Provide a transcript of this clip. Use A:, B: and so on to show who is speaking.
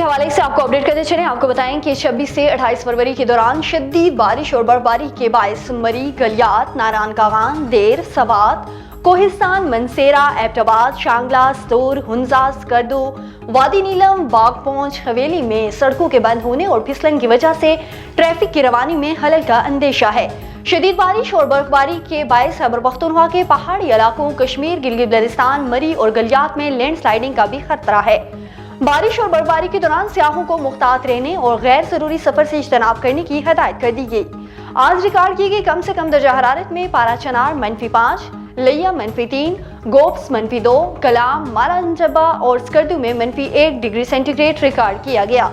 A: हवाले से आपको अपडेट करते चलें। आपको बताएं कि 26 से 28 फरवरी के दौरान शदीद बारिश और बर्फबारी के बायस मरी, गलियात, नारायण कागान, देर, सवात, कोहिस्तान, मनसेरा, एबटाबाद, शांगला, स्तूर, हुंजा, स्कर्दू, वादी नीलम, बागपहुंच, हवेली में सड़कों के बंद होने और फिसलन की वजह से ट्रैफिक की रवानी में खलल का अंदेशा है। शदीद बारिश और बर्फबारी के बायस खैबर पख्तूनख्वा के पहाड़ी इलाकों, कश्मीर, गिलगित बल्तिस्तान, मरी और गलियात में लैंड स्लाइडिंग का भी खतरा है। बारिश और बर्फबारी के दौरान सियाहों को मुख्तात रहने और गैर जरूरी सफर से इज्तनाब करने की हिदायत कर दी गई। आज रिकॉर्ड की गई कम से कम दर्जा हरारत में पारा चनार -5, लिया -3, गोप्स -2, कलाम, मारा अंजबा और स्कर्दू में -1 डिग्री सेंटीग्रेड रिकॉर्ड किया गया।